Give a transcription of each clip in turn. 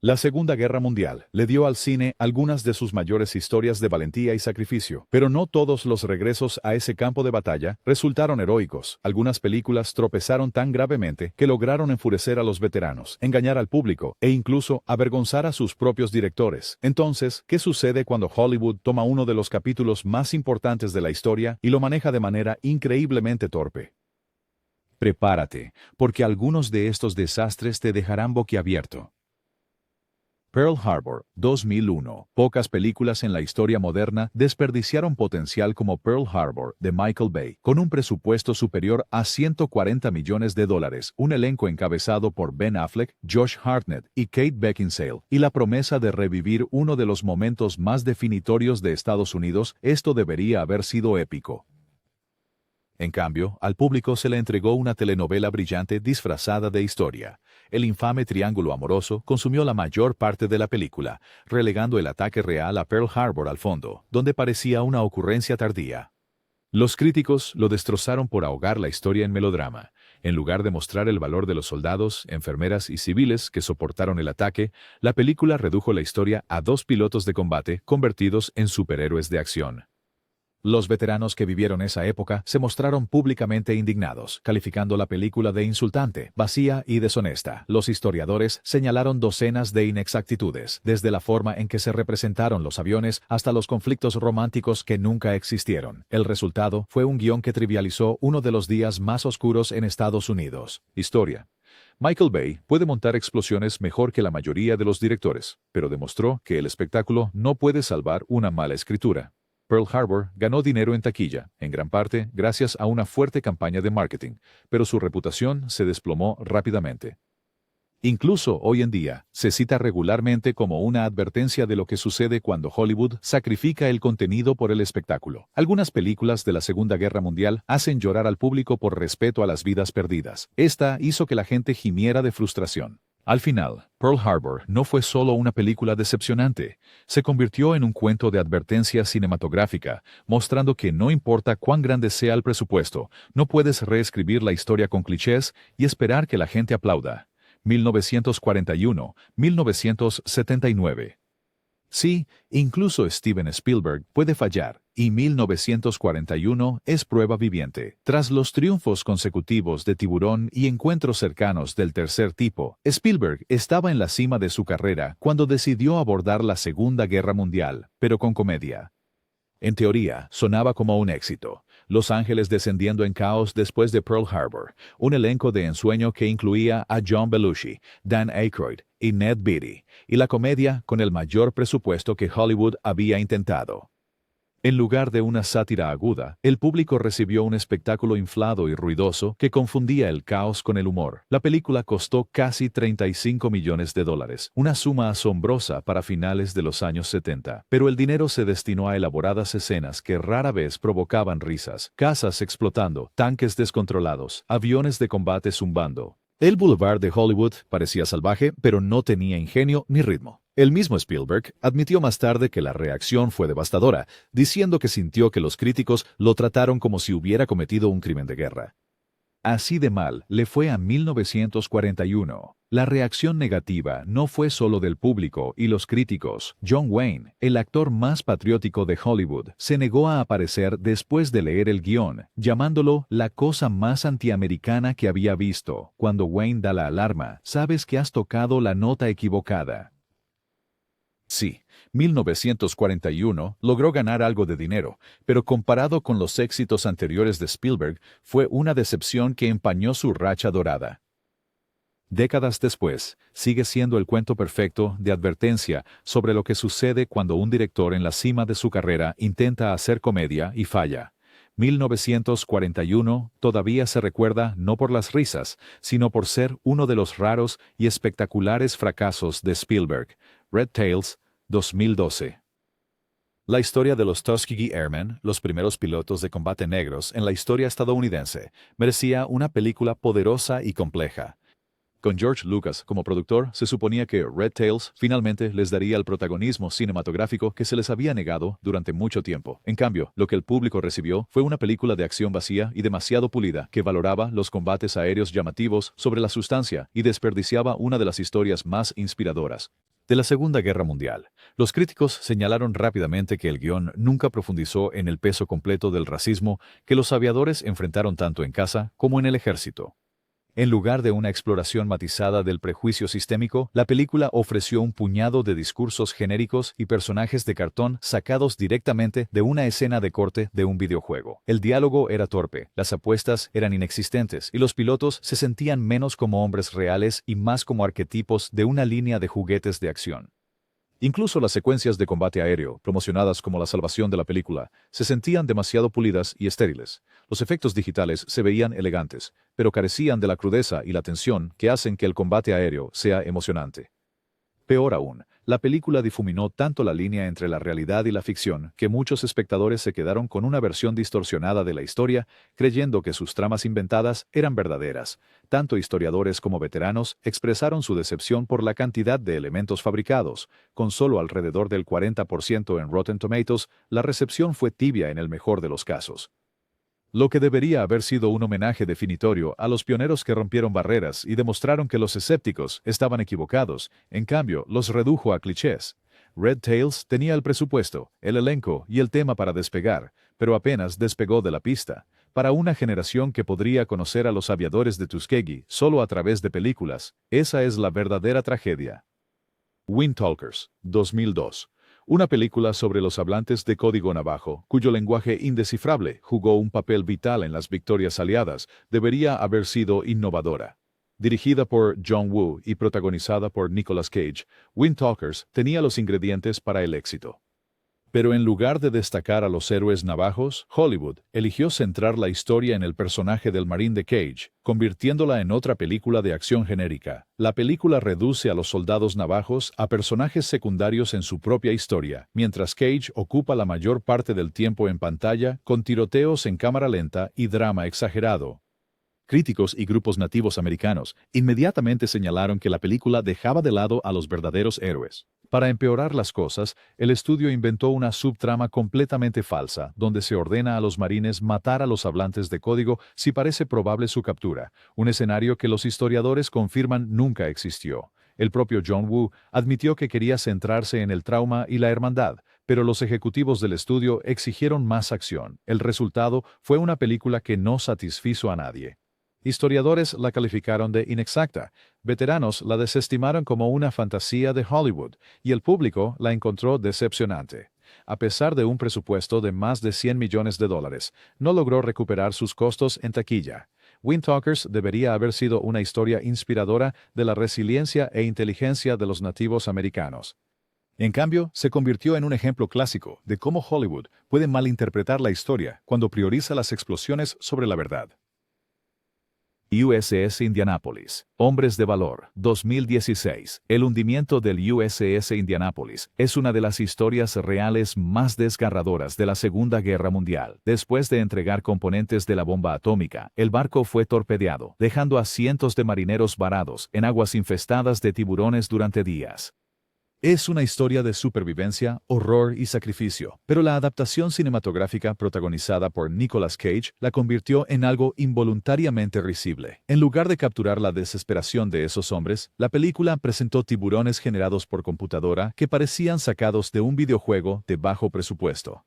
La Segunda Guerra Mundial le dio al cine algunas de sus mayores historias de valentía y sacrificio, pero no todos los regresos a ese campo de batalla resultaron heroicos. Algunas películas tropezaron tan gravemente que lograron enfurecer a los veteranos, engañar al público e incluso avergonzar a sus propios directores. Entonces, ¿qué sucede cuando Hollywood toma uno de los capítulos más importantes de la historia y lo maneja de manera increíblemente torpe? Prepárate, porque algunos de estos desastres te dejarán boquiabierto. Pearl Harbor, 2001. Pocas películas en la historia moderna desperdiciaron potencial como Pearl Harbor, de Michael Bay, con un presupuesto superior a $140 millones, un elenco encabezado por Ben Affleck, Josh Hartnett y Kate Beckinsale, y la promesa de revivir uno de los momentos más definitorios de Estados Unidos. Esto debería haber sido épico. En cambio, al público se le entregó una telenovela brillante disfrazada de historia. El infame triángulo amoroso consumió la mayor parte de la película, relegando el ataque real a Pearl Harbor al fondo, donde parecía una ocurrencia tardía. Los críticos lo destrozaron por ahogar la historia en melodrama. En lugar de mostrar el valor de los soldados, enfermeras y civiles que soportaron el ataque, la película redujo la historia a dos pilotos de combate convertidos en superhéroes de acción. Los veteranos que vivieron esa época se mostraron públicamente indignados, calificando la película de insultante, vacía y deshonesta. Los historiadores señalaron docenas de inexactitudes, desde la forma en que se representaron los aviones hasta los conflictos románticos que nunca existieron. El resultado fue un guión que trivializó uno de los días más oscuros en Estados Unidos. Historia. Michael Bay puede montar explosiones mejor que la mayoría de los directores, pero demostró que el espectáculo no puede salvar una mala escritura. Pearl Harbor ganó dinero en taquilla, en gran parte gracias a una fuerte campaña de marketing, pero su reputación se desplomó rápidamente. Incluso hoy en día, se cita regularmente como una advertencia de lo que sucede cuando Hollywood sacrifica el contenido por el espectáculo. Algunas películas de la Segunda Guerra Mundial hacen llorar al público por respeto a las vidas perdidas. Esta hizo que la gente gimiera de frustración. Al final, Pearl Harbor no fue solo una película decepcionante, se convirtió en un cuento de advertencia cinematográfica, mostrando que no importa cuán grande sea el presupuesto, no puedes reescribir la historia con clichés y esperar que la gente aplauda. 1941, 1979. Sí, incluso Steven Spielberg puede fallar, y 1941 es prueba viviente. Tras los triunfos consecutivos de Tiburón y encuentros cercanos del tercer tipo, Spielberg estaba en la cima de su carrera cuando decidió abordar la Segunda Guerra Mundial, pero con comedia. En teoría, sonaba como un éxito. Los Ángeles descendiendo en caos después de Pearl Harbor, un elenco de ensueño que incluía a John Belushi, Dan Aykroyd y Ned Beatty, y la comedia con el mayor presupuesto que Hollywood había intentado. En lugar de una sátira aguda, el público recibió un espectáculo inflado y ruidoso que confundía el caos con el humor. La película costó casi $35 millones, una suma asombrosa para finales de los años 70. Pero el dinero se destinó a elaboradas escenas que rara vez provocaban risas, casas explotando, tanques descontrolados, aviones de combate zumbando. El Boulevard de Hollywood parecía salvaje, pero no tenía ingenio ni ritmo. El mismo Spielberg admitió más tarde que la reacción fue devastadora, diciendo que sintió que los críticos lo trataron como si hubiera cometido un crimen de guerra. Así de mal le fue a 1941. La reacción negativa no fue solo del público y los críticos. John Wayne, el actor más patriótico de Hollywood, se negó a aparecer después de leer el guión, llamándolo la cosa más antiamericana que había visto. Cuando Wayne da la alarma, sabes que has tocado la nota equivocada. Sí, 1941 logró ganar algo de dinero, pero comparado con los éxitos anteriores de Spielberg, fue una decepción que empañó su racha dorada. Décadas después, sigue siendo el cuento perfecto de advertencia sobre lo que sucede cuando un director en la cima de su carrera intenta hacer comedia y falla. 1941 todavía se recuerda no por las risas, sino por ser uno de los raros y espectaculares fracasos de Spielberg. Red Tails, 2012. La historia de los Tuskegee Airmen, los primeros pilotos de combate negros en la historia estadounidense, merecía una película poderosa y compleja. Con George Lucas como productor, se suponía que Red Tails finalmente les daría el protagonismo cinematográfico que se les había negado durante mucho tiempo. En cambio, lo que el público recibió fue una película de acción vacía y demasiado pulida, que valoraba los combates aéreos llamativos sobre la sustancia y desperdiciaba una de las historias más inspiradoras. De la Segunda Guerra Mundial, los críticos señalaron rápidamente que el guión nunca profundizó en el peso completo del racismo que los aviadores enfrentaron tanto en casa como en el ejército. En lugar de una exploración matizada del prejuicio sistémico, la película ofreció un puñado de discursos genéricos y personajes de cartón sacados directamente de una escena de corte de un videojuego. El diálogo era torpe, las apuestas eran inexistentes y los pilotos se sentían menos como hombres reales y más como arquetipos de una línea de juguetes de acción. Incluso las secuencias de combate aéreo, promocionadas como la salvación de la película, se sentían demasiado pulidas y estériles. Los efectos digitales se veían elegantes, pero carecían de la crudeza y la tensión que hacen que el combate aéreo sea emocionante. Peor aún, la película difuminó tanto la línea entre la realidad y la ficción que muchos espectadores se quedaron con una versión distorsionada de la historia, creyendo que sus tramas inventadas eran verdaderas. Tanto historiadores como veteranos expresaron su decepción por la cantidad de elementos fabricados. Con solo alrededor del 40% en Rotten Tomatoes, la recepción fue tibia en el mejor de los casos. Lo que debería haber sido un homenaje definitorio a los pioneros que rompieron barreras y demostraron que los escépticos estaban equivocados, en cambio, los redujo a clichés. Red Tails tenía el presupuesto, el elenco y el tema para despegar, pero apenas despegó de la pista. Para una generación que podría conocer a los aviadores de Tuskegee solo a través de películas, esa es la verdadera tragedia. Windtalkers, 2002. Una película sobre los hablantes de código navajo, cuyo lenguaje indescifrable jugó un papel vital en las victorias aliadas, debería haber sido innovadora. Dirigida por John Woo y protagonizada por Nicolas Cage, Windtalkers tenía los ingredientes para el éxito. Pero en lugar de destacar a los héroes navajos, Hollywood eligió centrar la historia en el personaje del Marine de Cage, convirtiéndola en otra película de acción genérica. La película reduce a los soldados navajos a personajes secundarios en su propia historia, mientras Cage ocupa la mayor parte del tiempo en pantalla con tiroteos en cámara lenta y drama exagerado. Críticos y grupos nativos americanos inmediatamente señalaron que la película dejaba de lado a los verdaderos héroes. Para empeorar las cosas, el estudio inventó una subtrama completamente falsa, donde se ordena a los marines matar a los hablantes de código si parece probable su captura, un escenario que los historiadores confirman nunca existió. El propio John Woo admitió que quería centrarse en el trauma y la hermandad, pero los ejecutivos del estudio exigieron más acción. El resultado fue una película que no satisfizo a nadie. Historiadores la calificaron de inexacta, veteranos la desestimaron como una fantasía de Hollywood, y el público la encontró decepcionante. A pesar de un presupuesto de más de $100 millones, no logró recuperar sus costos en taquilla. Windtalkers debería haber sido una historia inspiradora de la resiliencia e inteligencia de los nativos americanos. En cambio, se convirtió en un ejemplo clásico de cómo Hollywood puede malinterpretar la historia cuando prioriza las explosiones sobre la verdad. USS Indianapolis. Hombres de valor. 2016. El hundimiento del USS Indianapolis es una de las historias reales más desgarradoras de la Segunda Guerra Mundial. Después de entregar componentes de la bomba atómica, el barco fue torpedeado, dejando a cientos de marineros varados en aguas infestadas de tiburones durante días. Es una historia de supervivencia, horror y sacrificio, pero la adaptación cinematográfica protagonizada por Nicolas Cage la convirtió en algo involuntariamente risible. En lugar de capturar la desesperación de esos hombres, la película presentó tiburones generados por computadora que parecían sacados de un videojuego de bajo presupuesto.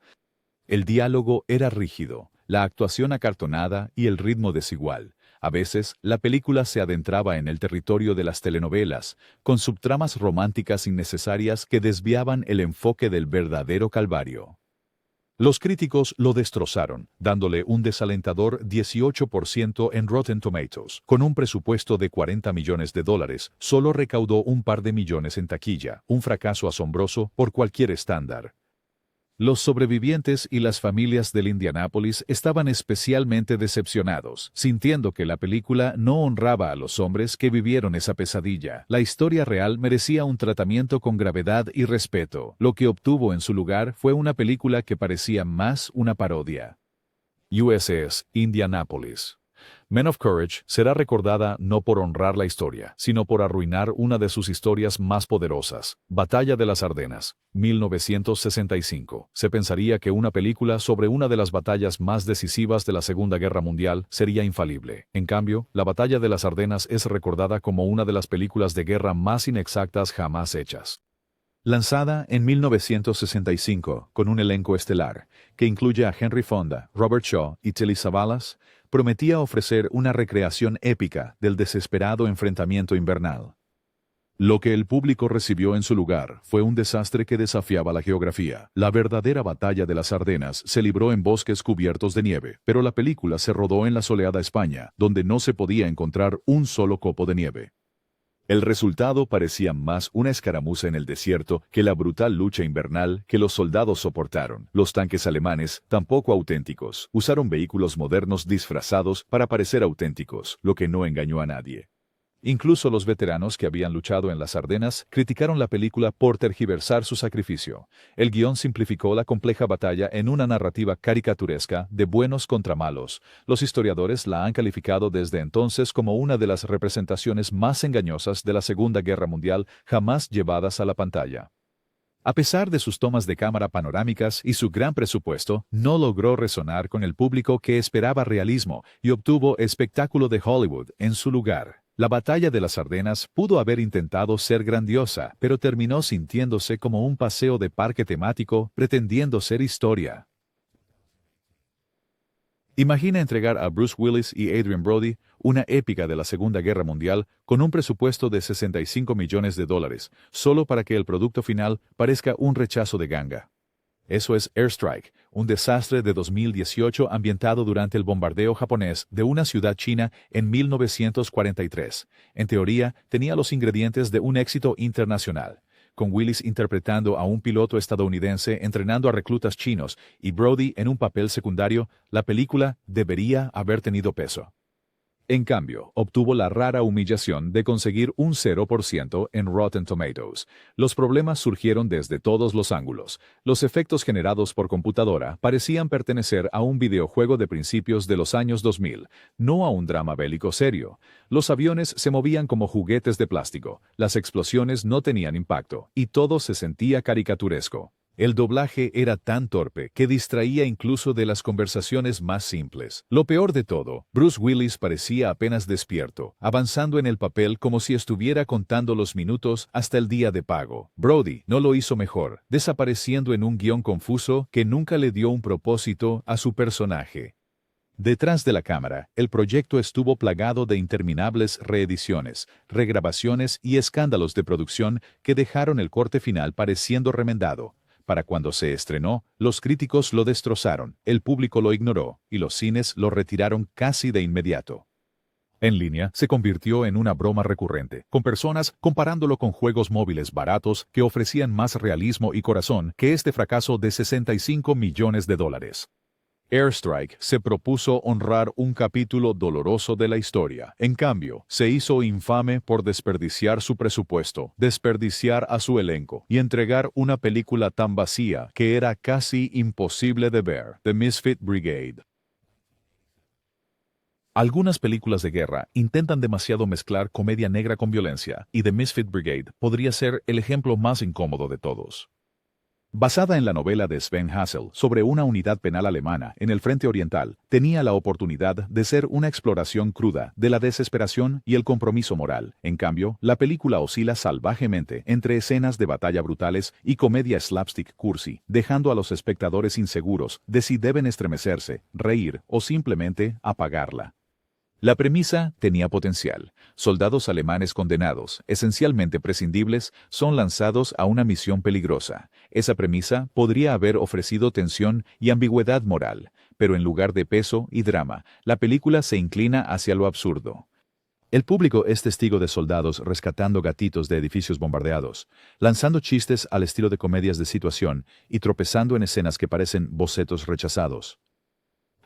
El diálogo era rígido, la actuación acartonada y el ritmo desigual. A veces, la película se adentraba en el territorio de las telenovelas, con subtramas románticas innecesarias que desviaban el enfoque del verdadero calvario. Los críticos lo destrozaron, dándole un desalentador 18% en Rotten Tomatoes. Con un presupuesto de $40 millones, solo recaudó un par de millones en taquilla, un fracaso asombroso por cualquier estándar. Los sobrevivientes y las familias del Indianápolis estaban especialmente decepcionados, sintiendo que la película no honraba a los hombres que vivieron esa pesadilla. La historia real merecía un tratamiento con gravedad y respeto. Lo que obtuvo en su lugar fue una película que parecía más una parodia. USS Indianapolis. Men of Courage será recordada no por honrar la historia, sino por arruinar una de sus historias más poderosas. Batalla de las Ardenas, 1965. Se pensaría que una película sobre una de las batallas más decisivas de la Segunda Guerra Mundial sería infalible. En cambio, la Batalla de las Ardenas es recordada como una de las películas de guerra más inexactas jamás hechas. Lanzada en 1965 con un elenco estelar, que incluye a Henry Fonda, Robert Shaw y Telly Savalas, prometía ofrecer una recreación épica del desesperado enfrentamiento invernal. Lo que el público recibió en su lugar fue un desastre que desafiaba la geografía. La verdadera batalla de las Ardenas se libró en bosques cubiertos de nieve, pero la película se rodó en la soleada España, donde no se podía encontrar un solo copo de nieve. El resultado parecía más una escaramuza en el desierto que la brutal lucha invernal que los soldados soportaron. Los tanques alemanes, tampoco auténticos, usaron vehículos modernos disfrazados para parecer auténticos, lo que no engañó a nadie. Incluso los veteranos que habían luchado en las Ardenas criticaron la película por tergiversar su sacrificio. El guión simplificó la compleja batalla en una narrativa caricaturesca de buenos contra malos. Los historiadores la han calificado desde entonces como una de las representaciones más engañosas de la Segunda Guerra Mundial jamás llevadas a la pantalla. A pesar de sus tomas de cámara panorámicas y su gran presupuesto, no logró resonar con el público que esperaba realismo y obtuvo espectáculo de Hollywood en su lugar. La batalla de las Ardenas pudo haber intentado ser grandiosa, pero terminó sintiéndose como un paseo de parque temático pretendiendo ser historia. Imagina entregar a Bruce Willis y Adrien Brody una épica de la Segunda Guerra Mundial con un presupuesto de $65 millones, solo para que el producto final parezca un rechazo de ganga. Eso es Airstrike, un desastre de 2018 ambientado durante el bombardeo japonés de una ciudad china en 1943. En teoría, tenía los ingredientes de un éxito internacional, con Willis interpretando a un piloto estadounidense entrenando a reclutas chinos y Brody en un papel secundario. La película debería haber tenido peso. En cambio, obtuvo la rara humillación de conseguir un 0% en Rotten Tomatoes. Los problemas surgieron desde todos los ángulos. Los efectos generados por computadora parecían pertenecer a un videojuego de principios de los años 2000, no a un drama bélico serio. Los aviones se movían como juguetes de plástico, las explosiones no tenían impacto, y todo se sentía caricaturesco. El doblaje era tan torpe que distraía incluso de las conversaciones más simples. Lo peor de todo, Bruce Willis parecía apenas despierto, avanzando en el papel como si estuviera contando los minutos hasta el día de pago. Brody no lo hizo mejor, desapareciendo en un guión confuso que nunca le dio un propósito a su personaje. Detrás de la cámara, el proyecto estuvo plagado de interminables reediciones, regrabaciones y escándalos de producción que dejaron el corte final pareciendo remendado. Para cuando se estrenó, los críticos lo destrozaron, el público lo ignoró y los cines lo retiraron casi de inmediato. En línea, se convirtió en una broma recurrente, con personas comparándolo con juegos móviles baratos que ofrecían más realismo y corazón que este fracaso de $65 millones. Airstrike se propuso honrar un capítulo doloroso de la historia. En cambio, se hizo infame por desperdiciar su presupuesto, desperdiciar a su elenco y entregar una película tan vacía que era casi imposible de ver. The Misfit Brigade. Algunas películas de guerra intentan demasiado mezclar comedia negra con violencia, y The Misfit Brigade podría ser el ejemplo más incómodo de todos. Basada en la novela de Sven Hassel sobre una unidad penal alemana en el Frente Oriental, tenía la oportunidad de ser una exploración cruda de la desesperación y el compromiso moral. En cambio, la película oscila salvajemente entre escenas de batalla brutales y comedia slapstick cursi, dejando a los espectadores inseguros de si deben estremecerse, reír o simplemente apagarla. La premisa tenía potencial. Soldados alemanes condenados, esencialmente prescindibles, son lanzados a una misión peligrosa. Esa premisa podría haber ofrecido tensión y ambigüedad moral, pero en lugar de peso y drama, la película se inclina hacia lo absurdo. El público es testigo de soldados rescatando gatitos de edificios bombardeados, lanzando chistes al estilo de comedias de situación y tropezando en escenas que parecen bocetos rechazados.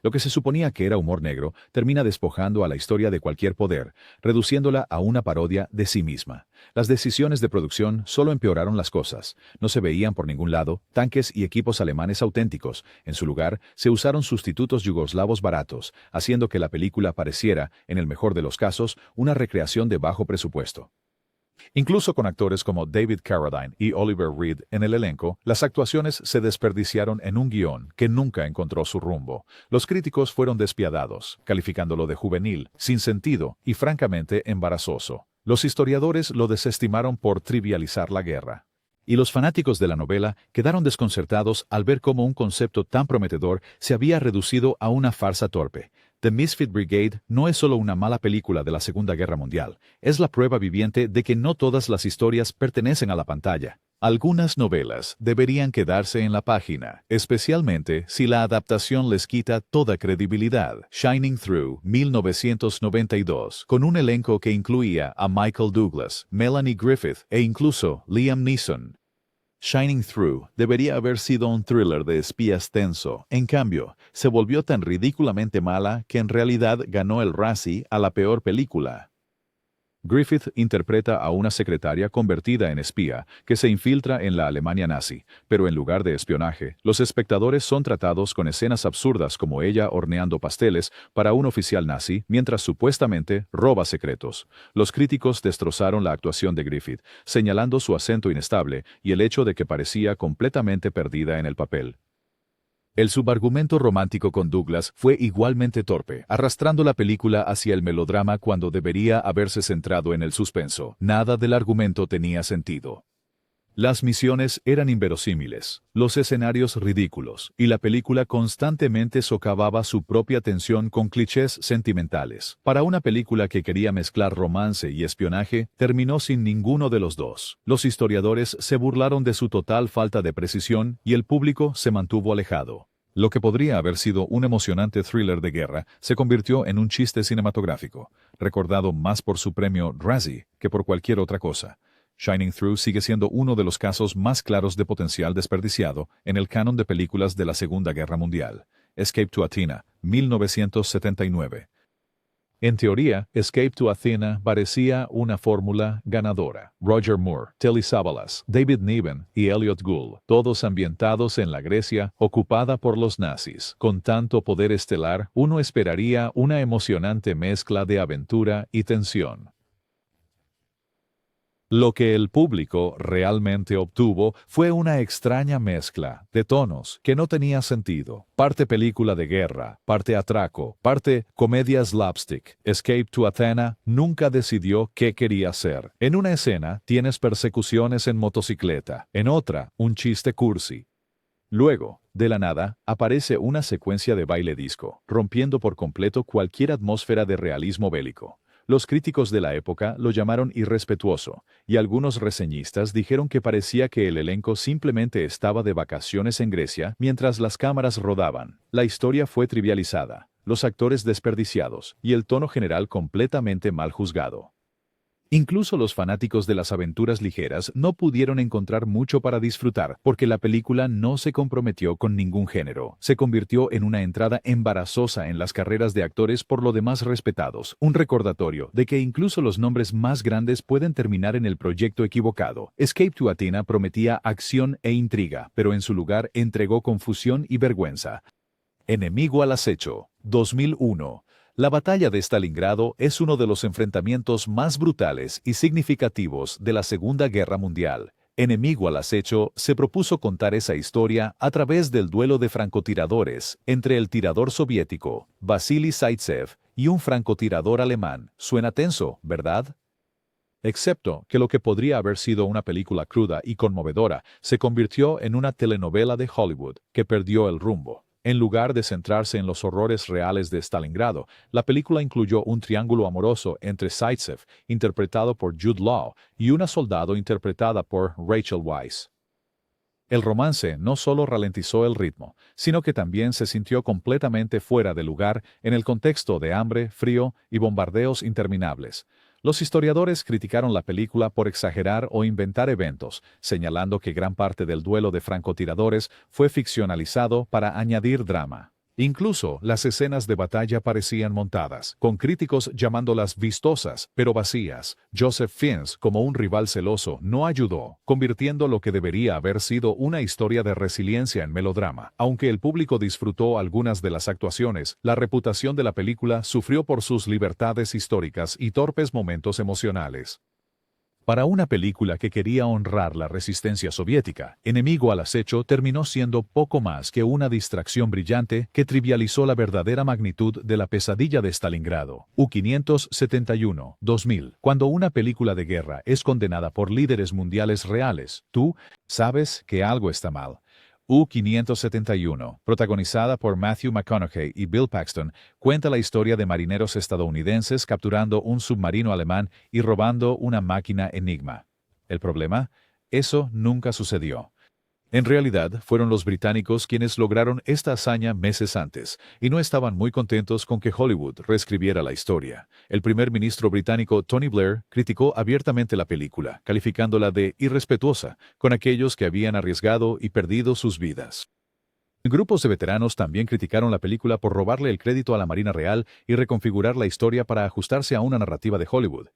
Lo que se suponía que era humor negro termina despojando a la historia de cualquier poder, reduciéndola a una parodia de sí misma. Las decisiones de producción solo empeoraron las cosas. No se veían por ningún lado tanques y equipos alemanes auténticos. En su lugar, se usaron sustitutos yugoslavos baratos, haciendo que la película pareciera, en el mejor de los casos, una recreación de bajo presupuesto. Incluso con actores como David Carradine y Oliver Reed en el elenco, las actuaciones se desperdiciaron en un guión que nunca encontró su rumbo. Los críticos fueron despiadados, calificándolo de juvenil, sin sentido y francamente embarazoso. Los historiadores lo desestimaron por trivializar la guerra. Y los fanáticos de la novela quedaron desconcertados al ver cómo un concepto tan prometedor se había reducido a una farsa torpe. The Misfit Brigade no es solo una mala película de la Segunda Guerra Mundial, es la prueba viviente de que no todas las historias pertenecen a la pantalla. Algunas novelas deberían quedarse en la página, especialmente si la adaptación les quita toda credibilidad. Shining Through, 1992, con un elenco que incluía a Michael Douglas, Melanie Griffith e incluso Liam Neeson. Shining Through debería haber sido un thriller de espías tenso. En cambio, se volvió tan ridículamente mala que en realidad ganó el Razzie a la peor película. Griffith interpreta a una secretaria convertida en espía que se infiltra en la Alemania nazi, pero en lugar de espionaje, los espectadores son tratados con escenas absurdas como ella horneando pasteles para un oficial nazi mientras supuestamente roba secretos. Los críticos destrozaron la actuación de Griffith, señalando su acento inestable y el hecho de que parecía completamente perdida en el papel. El subargumento romántico con Douglas fue igualmente torpe, arrastrando la película hacia el melodrama cuando debería haberse centrado en el suspenso. Nada del argumento tenía sentido. Las misiones eran inverosímiles, los escenarios ridículos, y la película constantemente socavaba su propia tensión con clichés sentimentales. Para una película que quería mezclar romance y espionaje, terminó sin ninguno de los dos. Los historiadores se burlaron de su total falta de precisión y el público se mantuvo alejado. Lo que podría haber sido un emocionante thriller de guerra se convirtió en un chiste cinematográfico, recordado más por su premio Razzie que por cualquier otra cosa. Shining Through sigue siendo uno de los casos más claros de potencial desperdiciado en el canon de películas de la Segunda Guerra Mundial. Escape to Athena, 1979. En teoría, Escape to Athena parecía una fórmula ganadora. Roger Moore, Telly Savalas, David Niven y Elliot Gould, todos ambientados en la Grecia ocupada por los nazis. Con tanto poder estelar, uno esperaría una emocionante mezcla de aventura y tensión. Lo que el público realmente obtuvo fue una extraña mezcla de tonos que no tenía sentido. Parte película de guerra, parte atraco, parte comedia slapstick. Escape to Athena nunca decidió qué quería hacer. En una escena tienes persecuciones en motocicleta, en otra un chiste cursi. Luego, de la nada, aparece una secuencia de baile disco, rompiendo por completo cualquier atmósfera de realismo bélico. Los críticos de la época lo llamaron irrespetuoso, y algunos reseñistas dijeron que parecía que el elenco simplemente estaba de vacaciones en Grecia mientras las cámaras rodaban. La historia fue trivializada, los actores desperdiciados, y el tono general completamente mal juzgado. Incluso los fanáticos de las aventuras ligeras no pudieron encontrar mucho para disfrutar, porque la película no se comprometió con ningún género. Se convirtió en una entrada embarazosa en las carreras de actores por lo demás respetados, un recordatorio de que incluso los nombres más grandes pueden terminar en el proyecto equivocado. Escape to Athena prometía acción e intriga, pero en su lugar entregó confusión y vergüenza. Enemigo al acecho, 2001. La batalla de Stalingrado es uno de los enfrentamientos más brutales y significativos de la Segunda Guerra Mundial. Enemigo al acecho se propuso contar esa historia a través del duelo de francotiradores entre el tirador soviético, Vasily Zaitsev, y un francotirador alemán. Suena tenso, ¿verdad? Excepto que lo que podría haber sido una película cruda y conmovedora se convirtió en una telenovela de Hollywood que perdió el rumbo. En lugar de centrarse en los horrores reales de Stalingrado, la película incluyó un triángulo amoroso entre Zaitsev, interpretado por Jude Law, y una soldado interpretada por Rachel Weisz. El romance no solo ralentizó el ritmo, sino que también se sintió completamente fuera de lugar en el contexto de hambre, frío y bombardeos interminables. Los historiadores criticaron la película por exagerar o inventar eventos, señalando que gran parte del duelo de francotiradores fue ficcionalizado para añadir drama. Incluso las escenas de batalla parecían montadas, con críticos llamándolas vistosas, pero vacías. Joseph Fiennes, como un rival celoso, no ayudó, convirtiendo lo que debería haber sido una historia de resiliencia en melodrama. Aunque el público disfrutó algunas de las actuaciones, la reputación de la película sufrió por sus libertades históricas y torpes momentos emocionales. Para una película que quería honrar la resistencia soviética, Enemigo al acecho terminó siendo poco más que una distracción brillante que trivializó la verdadera magnitud de la pesadilla de Stalingrado. U-571, 2000. Cuando una película de guerra es condenada por líderes mundiales reales, tú sabes que algo está mal. U-571, protagonizada por Matthew McConaughey y Bill Paxton, cuenta la historia de marineros estadounidenses capturando un submarino alemán y robando una máquina Enigma. ¿El problema? Eso nunca sucedió. En realidad, fueron los británicos quienes lograron esta hazaña meses antes, y no estaban muy contentos con que Hollywood reescribiera la historia. El primer ministro británico Tony Blair criticó abiertamente la película, calificándola de irrespetuosa con aquellos que habían arriesgado y perdido sus vidas. Grupos de veteranos también criticaron la película por robarle el crédito a la Marina Real y reconfigurar la historia para ajustarse a una narrativa de Hollywood.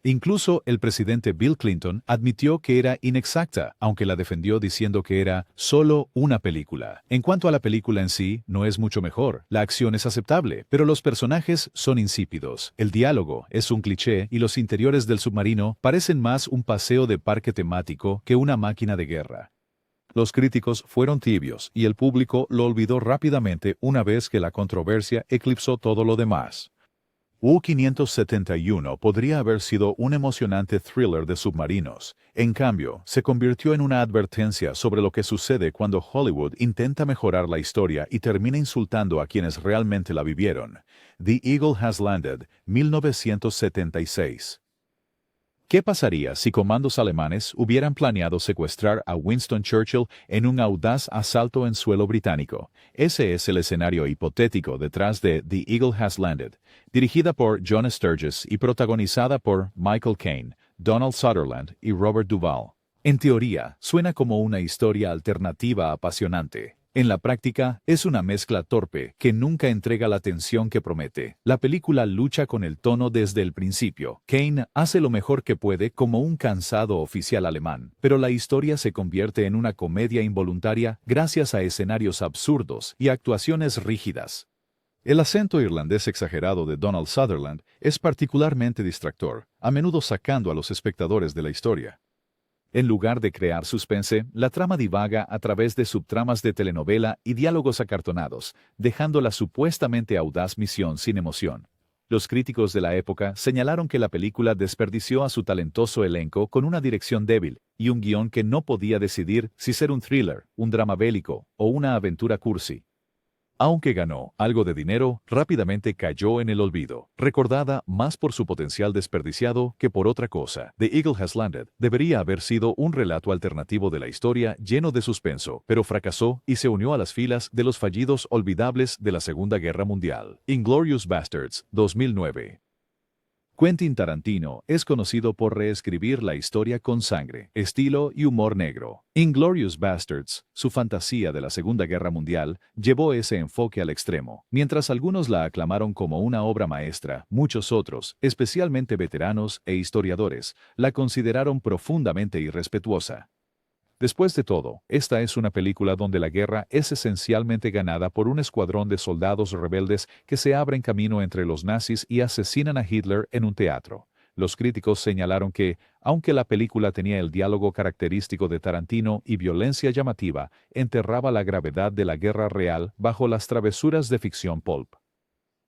Incluso el presidente Bill Clinton admitió que era inexacta, aunque la defendió diciendo que era solo una película. En cuanto a la película en sí, no es mucho mejor. La acción es aceptable, pero los personajes son insípidos. El diálogo es un cliché y los interiores del submarino parecen más un paseo de parque temático que una máquina de guerra. Los críticos fueron tibios y el público lo olvidó rápidamente una vez que la controversia eclipsó todo lo demás. U-571 podría haber sido un emocionante thriller de submarinos. En cambio, se convirtió en una advertencia sobre lo que sucede cuando Hollywood intenta mejorar la historia y termina insultando a quienes realmente la vivieron. The Eagle Has Landed, 1976. ¿Qué pasaría si comandos alemanes hubieran planeado secuestrar a Winston Churchill en un audaz asalto en suelo británico? Ese es el escenario hipotético detrás de The Eagle Has Landed, dirigida por John Sturges y protagonizada por Michael Caine, Donald Sutherland y Robert Duvall. En teoría, suena como una historia alternativa apasionante. En la práctica, es una mezcla torpe que nunca entrega la tensión que promete. La película lucha con el tono desde el principio. Caine hace lo mejor que puede como un cansado oficial alemán, pero la historia se convierte en una comedia involuntaria gracias a escenarios absurdos y actuaciones rígidas. El acento irlandés exagerado de Donald Sutherland es particularmente distractor, a menudo sacando a los espectadores de la historia. En lugar de crear suspense, la trama divaga a través de subtramas de telenovela y diálogos acartonados, dejando la supuestamente audaz misión sin emoción. Los críticos de la época señalaron que la película desperdició a su talentoso elenco con una dirección débil y un guión que no podía decidir si ser un thriller, un drama bélico o una aventura cursi. Aunque ganó algo de dinero, rápidamente cayó en el olvido, recordada más por su potencial desperdiciado que por otra cosa. The Eagle Has Landed debería haber sido un relato alternativo de la historia lleno de suspenso, pero fracasó y se unió a las filas de los fallidos olvidables de la Segunda Guerra Mundial. Inglourious Basterds, 2009. Quentin Tarantino es conocido por reescribir la historia con sangre, estilo y humor negro. Inglourious Basterds, su fantasía de la Segunda Guerra Mundial, llevó ese enfoque al extremo. Mientras algunos la aclamaron como una obra maestra, muchos otros, especialmente veteranos e historiadores, la consideraron profundamente irrespetuosa. Después de todo, esta es una película donde la guerra es esencialmente ganada por un escuadrón de soldados rebeldes que se abren camino entre los nazis y asesinan a Hitler en un teatro. Los críticos señalaron que, aunque la película tenía el diálogo característico de Tarantino y violencia llamativa, enterraba la gravedad de la guerra real bajo las travesuras de ficción pulp.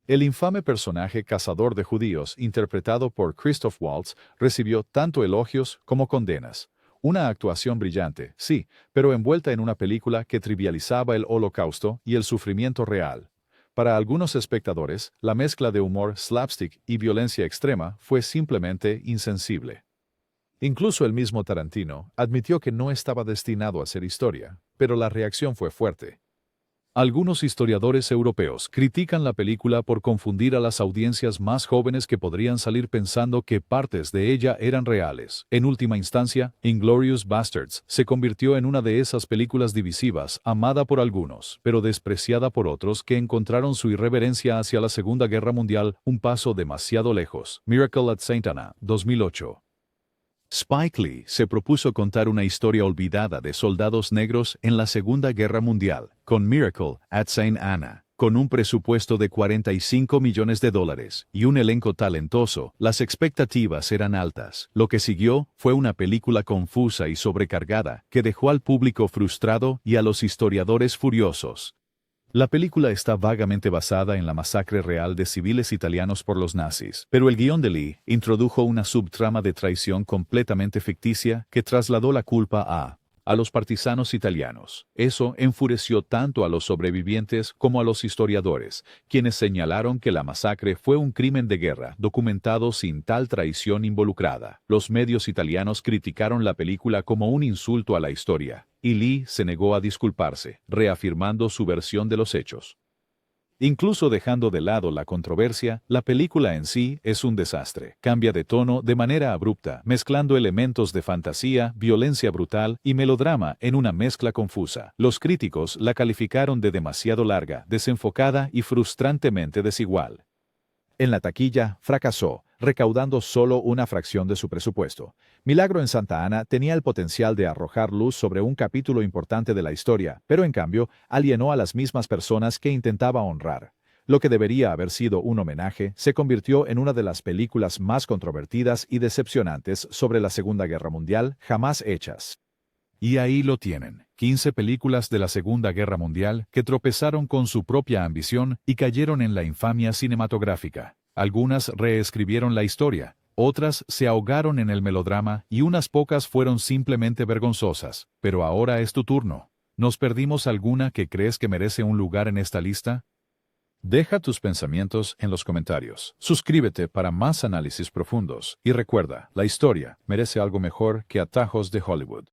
El infame personaje cazador de judíos, interpretado por Christoph Waltz, recibió tanto elogios como condenas. Una actuación brillante, sí, pero envuelta en una película que trivializaba el Holocausto y el sufrimiento real. Para algunos espectadores, la mezcla de humor slapstick y violencia extrema fue simplemente insensible. Incluso el mismo Tarantino admitió que no estaba destinado a ser historia, pero la reacción fue fuerte. Algunos historiadores europeos critican la película por confundir a las audiencias más jóvenes que podrían salir pensando que partes de ella eran reales. En última instancia, Inglourious Basterds se convirtió en una de esas películas divisivas, amada por algunos, pero despreciada por otros que encontraron su irreverencia hacia la Segunda Guerra Mundial un paso demasiado lejos. Miracle at St. Anna, 2008. Spike Lee se propuso contar una historia olvidada de soldados negros en la Segunda Guerra Mundial, con Miracle at St. Anna. Con un presupuesto de $45 millones y un elenco talentoso, las expectativas eran altas. Lo que siguió fue una película confusa y sobrecargada, que dejó al público frustrado y a los historiadores furiosos. La película está vagamente basada en la masacre real de civiles italianos por los nazis, pero el guión de Lee introdujo una subtrama de traición completamente ficticia que trasladó la culpa a los partisanos italianos. Eso enfureció tanto a los sobrevivientes como a los historiadores, quienes señalaron que la masacre fue un crimen de guerra documentado sin tal traición involucrada. Los medios italianos criticaron la película como un insulto a la historia, y Lee se negó a disculparse, reafirmando su versión de los hechos. Incluso dejando de lado la controversia, la película en sí es un desastre. Cambia de tono de manera abrupta, mezclando elementos de fantasía, violencia brutal y melodrama en una mezcla confusa. Los críticos la calificaron de demasiado larga, desenfocada y frustrantemente desigual. En la taquilla, fracasó, recaudando solo una fracción de su presupuesto. Milagro en Santa Ana tenía el potencial de arrojar luz sobre un capítulo importante de la historia, pero en cambio alienó a las mismas personas que intentaba honrar. Lo que debería haber sido un homenaje se convirtió en una de las películas más controvertidas y decepcionantes sobre la Segunda Guerra Mundial jamás hechas. Y ahí lo tienen, 15 películas de la Segunda Guerra Mundial que tropezaron con su propia ambición y cayeron en la infamia cinematográfica. Algunas reescribieron la historia, otras se ahogaron en el melodrama y unas pocas fueron simplemente vergonzosas. Pero ahora es tu turno. ¿Nos perdimos alguna que crees que merece un lugar en esta lista? Deja tus pensamientos en los comentarios. Suscríbete para más análisis profundos y recuerda, la historia merece algo mejor que atajos de Hollywood.